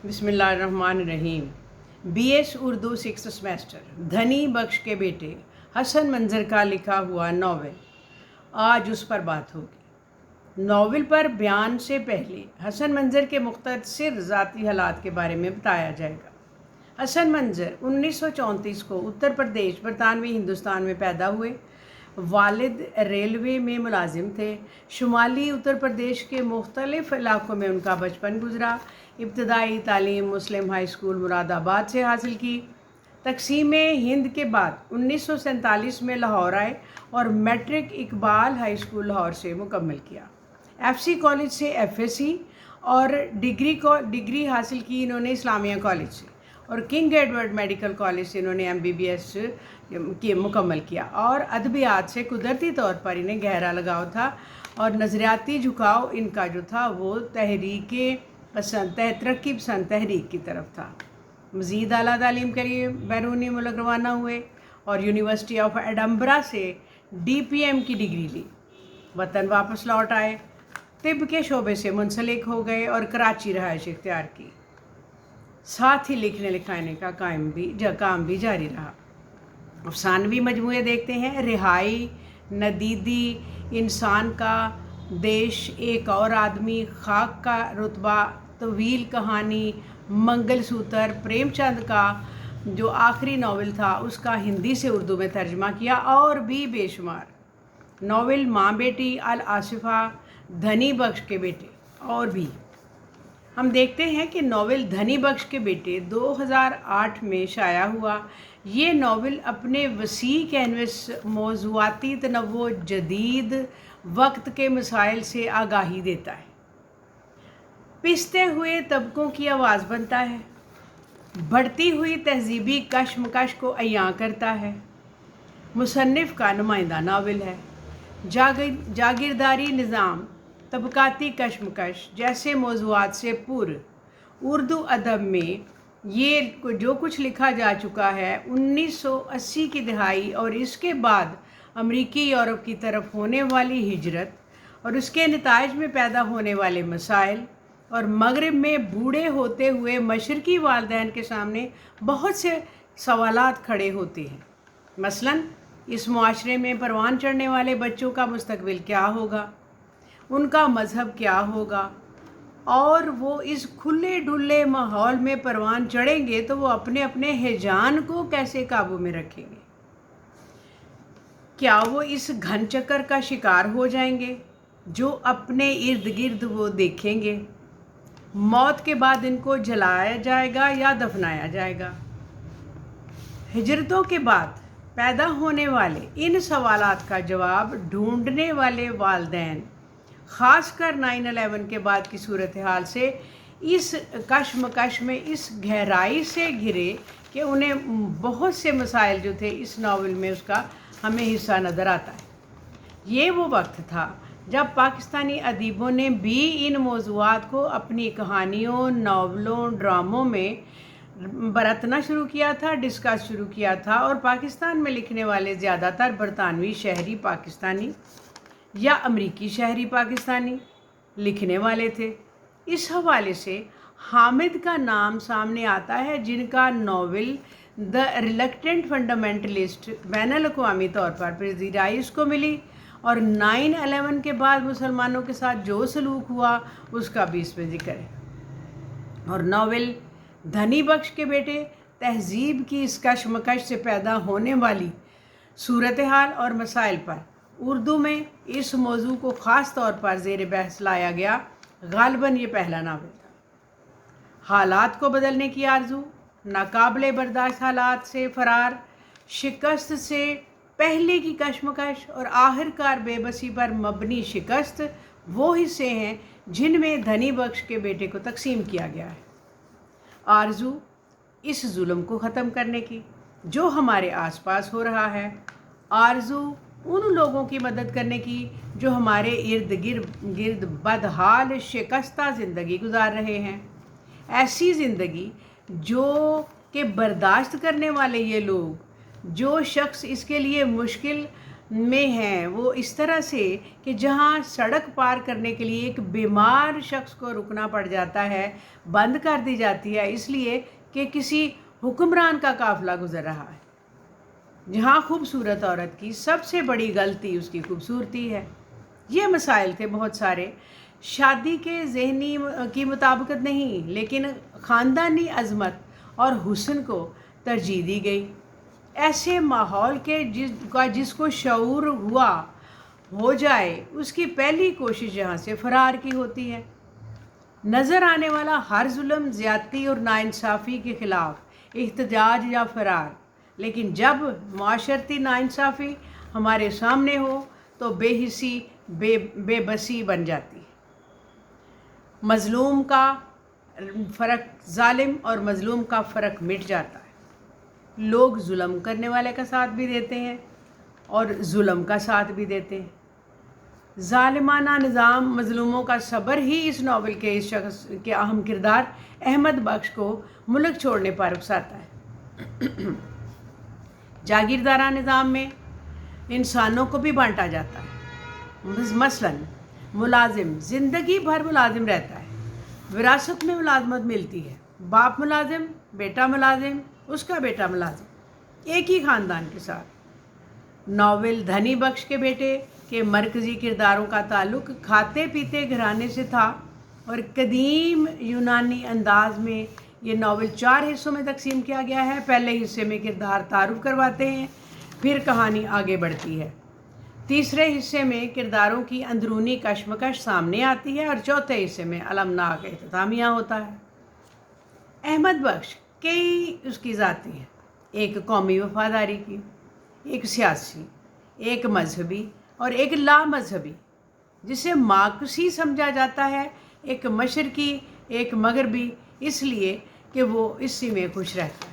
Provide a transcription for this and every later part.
बिस्मिल्लाहिर्रहमानिर्रहीम। BS Urdu 6th semester धनी बख्श के बेटे हसन मंज़र का लिखा हुआ नावल। आज उस पर बात होगी। नावल पर बयान से पहले हसन मंज़र के मुख्तसर ज़ाती हालात के बारे में बताया जाएगा। हसन मंज़र 1934 को उत्तर प्रदेश बरतानवी हिंदुस्तान में पैदा हुए। वालिद रेलवे में मुलाजिम थे। शुमाली उत्तर प्रदेश के मुख्तलिफ़ इलाक़ों में उनका बचपन गुजरा। इब्तदाई तालीम मुस्लिम हाई स्कूल मुरादाबाद से हासिल की। तकसीम हिंद के बाद 1947 में लाहौर आए और matric Iqbal high school Lahore से मुकम्मल किया। FC कॉलेज से FSc और डिग्री हासिल की इन्होंने इस्लामिया कॉलेज से, और किंग एडवर्ड मेडिकल कॉलेज से इन्होंने MBBS की मुकम्मल किया। और अदबियात से कुदरती तौर पर इन्हें गहरा लगाव था और नज़रियाती झुकाव इनका जो था वो तरक्की पसंद तहरीक की तरफ था। मज़ीद आला तालीम के लिए बैरूनी मुल्क रवाना हुए और यूनिवर्सिटी ऑफ एडम्बरा से DPM की डिग्री ली। वतन वापस लौट आए, तिब के शोबे से मुंसलिक हो गए और कराची रहायश इख्तियार की। साथ ही लिखने लिखाने का काम भी जारी रहा। अफसानवी मजमूए देखते हैं: रिहाई, नदीदी, इंसान का देश, एक और आदमी, खाक का रुतबा, तवील कहानी, मंगलसूत्र। प्रेमचंद का जो आखिरी नावल था उसका हिंदी से उर्दू में तर्जमा किया, और भी बेशुमार नावल। माँ बेटी, अल आसिफा, धनी बख्श के बेटे, और भी। हम देखते हैं कि नावल धनी बख्श के बेटे 2008 में शाया हुआ। ये नावल अपने वसी कैनवस, मौज़ूआती तनव्वुअ, जदीद वक्त के मसाइल से आगाही देता है, पिसते हुए तबकों की आवाज़ बनता है, बढ़ती हुई तहजीबी कशमकश को अयां करता है। मुसन्निफ़ का नुमाइंदा नावल है। जागीरदारी निज़ाम, तबकाती कशमकश जैसे मौज़ूआत से उर्दू अदब में ये जो कुछ लिखा जा चुका है 1980 की दहाई और इसके बाद अमरीकी यूरोप की तरफ होने वाली हिजरत और उसके नताइज में पैदा होने वाले मसाइल, और मगरिब में बूढ़े होते हुए मशरकी वालिदैन के सामने बहुत से सवालात खड़े होते हैं। मसलन, इस मुआशरे में परवान चढ़ने वाले बच्चों का मुस्तकबिल क्या होगा, उनका मज़हब क्या होगा, और वो इस खुले डुल्ले माहौल में परवान चढ़ेंगे तो वो अपने अपने हिजान को कैसे काबू में रखेंगे। क्या वो इस घन चक्कर का शिकार हो जाएंगे जो अपने इर्द गिर्द वो देखेंगे। मौत के बाद इनको जलाया जाएगा या दफनाया जाएगा। हिजरतों के बाद पैदा होने वाले इन सवालात का जवाब ढूंढने वाले वालिदैन, ख़ासकर 9/11 के बाद की सूरत हाल से इस कशमकश में इस गहराई से घिरे कि उन्हें बहुत से मसाइल जो थे इस नावल में उसका हमें हिस्सा नज़र आता है। ये वो वक्त था जब पाकिस्तानी अदीबों ने भी इन मौज़ूआत को अपनी कहानियों, नावलों, ड्रामों में बरतना शुरू किया था, डिस्कस शुरू किया था, और पाकिस्तान में लिखने वाले ज़्यादातर बरतानवी शहरी पाकिस्तानी या अमरीकी शहरी पाकिस्तानी लिखने वाले थे। इस हवाले से हामिद का नाम सामने आता है, जिनका नावल द रिलक्टेंट फंडामेंटलिस्ट बैनुल-अक़वामी तौर पर पज़ीराई को मिली, और 9/11 के बाद मुसलमानों के साथ जो सलूक हुआ उसका भी इसमें जिक्र है। और नावल धनी बख्श के बेटे तहजीब की इस कशमकश से पैदा होने वाली सूरत हाल और मसाइल पर उर्दू में इस मौजू को ख़ास तौर पर ज़ेर बहस लाया गया। गालिबन ये पहला नावल था। हालात को बदलने की आरज़ू, नाकाबिले बर्दाश्त हालात से फ़रार, शिकस्त से पहले की कशमकश और आखिरकार बेबसी पर मबनी शिकस्त वो हिस्से हैं जिनमें धनी बख्श के बेटे को तकसीम किया गया है। आरज़ू इस जुल्म को ख़त्म करने की जो हमारे आसपास हो रहा है। आरज़ू उन लोगों की मदद करने की जो हमारे इर्द गिर्द बदहाल शिकस्ता ज़िंदगी गुजार रहे हैं। ऐसी ज़िंदगी जो कि बर्दाश्त करने वाले ये लोग, जो शख्स इसके लिए मुश्किल میں ہیں وہ اس طرح سے کہ جہاں سڑک پار کرنے کے لیے ایک بیمار شخص کو رکنا پڑ جاتا ہے، بند کر دی جاتی ہے اس لیے کہ کسی حکمران کا قافلہ گزر رہا ہے۔ جہاں خوبصورت عورت کی سب سے بڑی غلطی اس کی خوبصورتی ہے۔ یہ مسائل تھے بہت سارے۔ شادی کے ذہنی کی مطابقت نہیں، لیکن خاندانی عظمت اور حسن کو ترجیح دی گئی۔ ایسے ماحول کے جس کو شعور ہو جائے اس کی پہلی کوشش یہاں سے فرار کی ہوتی ہے۔ نظر آنے والا ہر ظلم، زیادتی اور ناانصافی کے خلاف احتجاج یا فرار، لیکن جب معاشرتی ناانصافی ہمارے سامنے ہو تو بے حسی بے بسی بن جاتی ہے۔ مظلوم کا فرق، ظالم اور مظلوم کا فرق مٹ جاتا ہے۔ لوگ ظلم کرنے والے کا ساتھ بھی دیتے ہیں اور ظلم کا ساتھ بھی دیتے ہیں۔ ظالمانہ نظام، مظلوموں کا صبر ہی اس ناول کے اس شخص کے اہم کردار احمد بخش کو ملک چھوڑنے پر اکساتا ہے۔ جاگیردارہ نظام میں انسانوں کو بھی بانٹا جاتا ہے۔ مثلاً ملازم زندگی بھر ملازم رہتا ہے، وراثت میں ملازمت ملتی ہے، باپ ملازم، بیٹا ملازم، اس کا بیٹا ملازم، ایک ہی خاندان کے ساتھ۔ ناول دھنی بخش کے بیٹے کے مرکزی کرداروں کا تعلق کھاتے پیتے گھرانے سے تھا، اور قدیم یونانی انداز میں یہ ناول 4 حصوں میں تقسیم کیا گیا ہے۔ پہلے حصے میں کردار تعارف کرواتے ہیں، پھر کہانی آگے بڑھتی ہے۔ تیسرے حصے میں کرداروں کی اندرونی کشمکش سامنے آتی ہے، اور چوتھے حصے میں المناک اختتامیہ ہوتا ہے۔ احمد بخش کئی اس کی ذاتی ہیں، ایک قومی وفاداری کی، ایک سیاسی، ایک مذہبی اور ایک لامذہبی، جسے مارکسی سمجھا جاتا ہے، ایک مشرقی، ایک مغربی، اس لیے کہ وہ اسی میں خوش رہتا ہے۔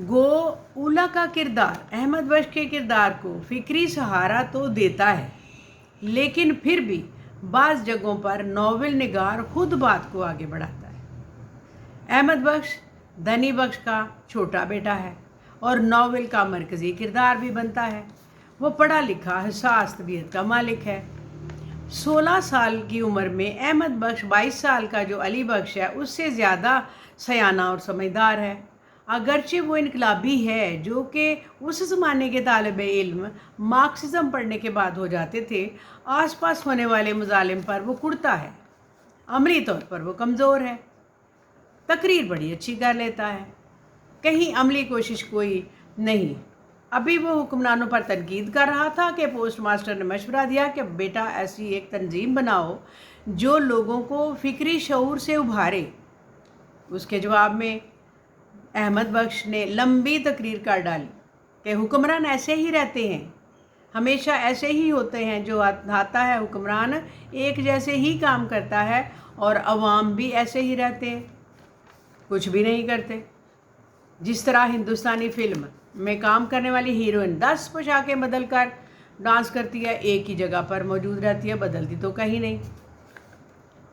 گو اولا کا کردار احمد بخش کے کردار کو فکری سہارا تو دیتا ہے، لیکن پھر بھی بعض جگہوں پر ناول نگار خود بات کو آگے بڑھاتا ہے۔ احمد بخش دھنی بخش کا چھوٹا بیٹا ہے اور ناول کا مرکزی کردار بھی بنتا ہے۔ وہ پڑھا لکھا، حساس طبیعت کا مالک ہے۔ 16 سال کی عمر میں احمد بخش 22 سال کا جو علی بخش ہے اس سے زیادہ سیانہ اور سمجھدار ہے۔ اگرچہ وہ انقلابی ہے، جو کہ اس زمانے کے طالب علم مارکسزم پڑھنے کے بعد ہو جاتے تھے، آس پاس ہونے والے مظالم پر وہ کڑتا ہے، عملی طور پر وہ کمزور ہے، تقریر بڑی اچھی کر لیتا ہے، کہیں عملی کوشش کوئی نہیں۔ ابھی وہ حکمرانوں پر تنقید کر رہا تھا کہ پوسٹ ماسٹر نے مشورہ دیا کہ بیٹا ایسی ایک تنظیم بناؤ جو لوگوں کو فکری شعور سے ابھارے۔ اس کے جواب میں احمد بخش نے لمبی تقریر کر ڈالی کہ حکمران ایسے ہی رہتے ہیں، ہمیشہ ایسے ہی ہوتے ہیں، جو آتا ہے حکمران ایک جیسے ہی کام کرتا ہے اور عوام بھی ایسے ہی رہتے ہیں، کچھ بھی نہیں کرتے۔ جس طرح ہندوستانی فلم میں کام کرنے والی ہیروئن 10 پوشاکیں بدل کر ڈانس کرتی ہے، ایک ہی جگہ پر موجود رہتی ہے، بدلتی تو کہیں نہیں۔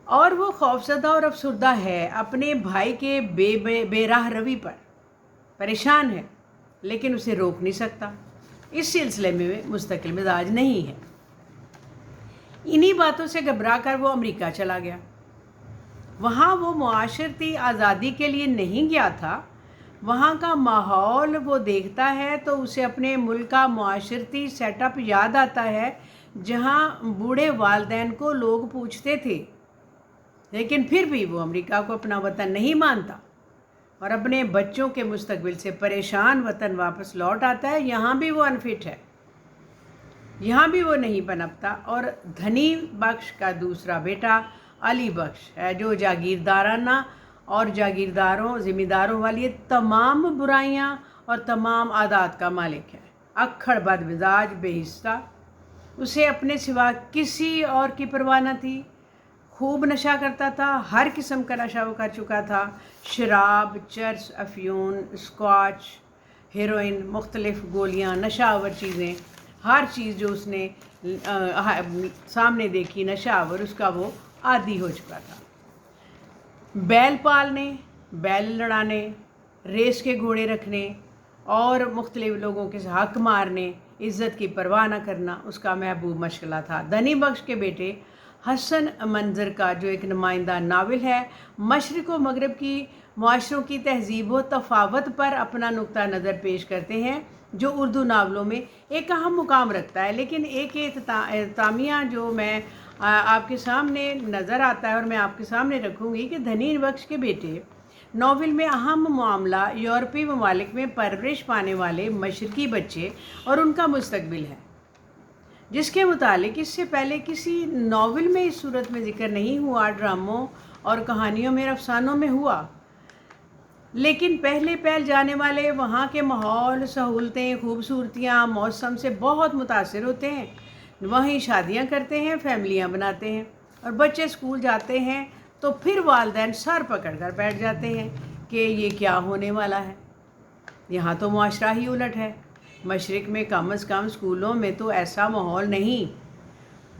اور وہ خوفزدہ اور افسردہ ہے، اپنے بھائی کے بے راہ روی پر پریشان ہے، لیکن اسے روک نہیں سکتا۔ اس سلسلے میں مستقل مزاج نہیں ہے۔ انہی باتوں سے گھبرا کر وہ امریکہ چلا گیا۔ وہاں وہ معاشرتی آزادی کے لیے نہیں گیا تھا، وہاں کا ماحول وہ دیکھتا ہے تو اسے اپنے ملک کا معاشرتی سیٹ اپ یاد آتا ہے، جہاں بوڑھے والدین کو لوگ پوچھتے تھے، لیکن پھر بھی وہ امریکہ کو اپنا وطن نہیں مانتا اور اپنے بچوں کے مستقبل سے پریشان وطن واپس لوٹ آتا ہے۔ یہاں بھی وہ انفٹ ہے، یہاں بھی وہ نہیں پنپتا، اور دھنی بخش کا دوسرا بیٹا علی بخش ہے، جو جاگیردارانہ اور جاگیرداروں، ذمہ داروں والی تمام برائیاں اور تمام عادات کا مالک ہے۔ اکھڑ بد مزاج، بے حصہ، اسے اپنے سوا کسی اور کی پرواہ نہ تھی۔ خوب نشہ کرتا تھا، ہر قسم کا نشہ وہ کر چکا تھا، شراب، چرس، افیون، اسکواچ، ہیروئن، مختلف گولیاں، نشہ آور چیزیں، ہر چیز جو اس نے سامنے دیکھی نشہ آور، اس کا وہ عادی ہو چکا تھا۔ بیل پالنے، بیل لڑانے، ریس کے گھوڑے رکھنے اور مختلف لوگوں کے حق مارنے، इज़्ज़त की परवाह न करना उसका महबूब मशगला था। धनी बख्श के बेटे हसन मंज़र का जो एक नुमाइंदा नावल है, मशरिक़ व मगरब की मुआशरों की तहज़ीब व तफ़ावत पर अपना नुक्ता नज़र पेश करते हैं, जो उर्दू नावलों में एक अहम मुकाम रखता है। लेकिन एक एहतामिया जो मैं आपके सामने नज़र आता है और मैं आपके सामने रखूँगी कि धनी बख्श के बेटे नावल में अहम मामला यूरोपीय ममालिक में परवरिश पाने वाले मशरक़ी बच्चे और उनका मुस्तकबिल है, जिसके मुतालिक इससे पहले किसी नावल में इस सूरत में ज़िक्र नहीं हुआ। ड्रामों और कहानियों में, अफसानों में हुआ, लेकिन पहले पहल जाने वाले वहाँ के माहौल, सहूलतें, खूबसूरतियाँ, मौसम से बहुत मुतासिर होते हैं। वहीं शादियाँ करते हैं, फैमिलियाँ बनाते हैं और बच्चे स्कूल जाते हैं तो फिर वालिदैन सर पकड़ कर बैठ जाते हैं कि ये क्या होने वाला है। यहाँ तो मुआशरा ही उलट है। मशरिक़ में कम अज़ कम स्कूलों में तो ऐसा माहौल नहीं।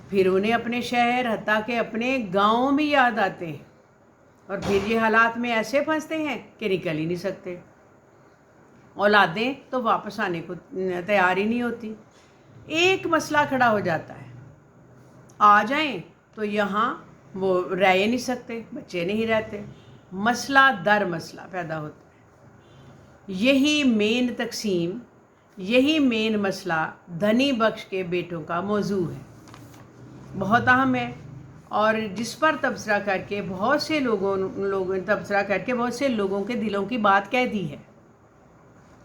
फिर उन्हें अपने शहर, हत्ता के अपने गाँव भी याद आते हैं और फिर ये हालात में ऐसे फंसते हैं कि निकल ही नहीं सकते। औलादें तो वापस आने को तैयार ही नहीं होती। एक मसला खड़ा हो जाता है, आ जाएं तो यहाँ वो रह ही नहीं सकते, बच्चे नहीं रहते, मसला दर मसला पैदा होता है। यही मेन तकसीम, यही मेन मसला धनी बख्श के बेटों का मौजू है, बहुत अहम है और जिस पर तबसरा करके बहुत से लोगों ने तबसरा करके बहुत से लोगों के दिलों की बात कह दी है।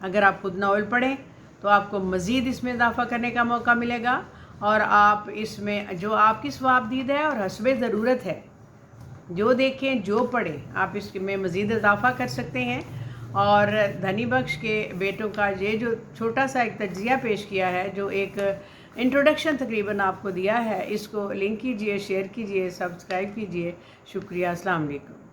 अगर आप खुद नावल पढ़ें तो आपको मज़ीद इसमें इजाफ़ा करने का मौका मिलेगा और आप इसमें जो आपकी सवाबदीद है और हस्बे ज़रूरत है, जो देखें, जो पढ़ें, आप इसमें मज़ीद इजाफ़ा कर सकते हैं। और धनी बख्श के बेटों का ये जो छोटा सा एक तज्ज़िया पेश किया है, जो एक इंट्रोडक्शन तकरीबन आपको दिया है, इसको लिंक कीजिए, शेयर कीजिए, सब्सक्राइब कीजिए। शुक्रिया। अस्सलाम वालेकुम।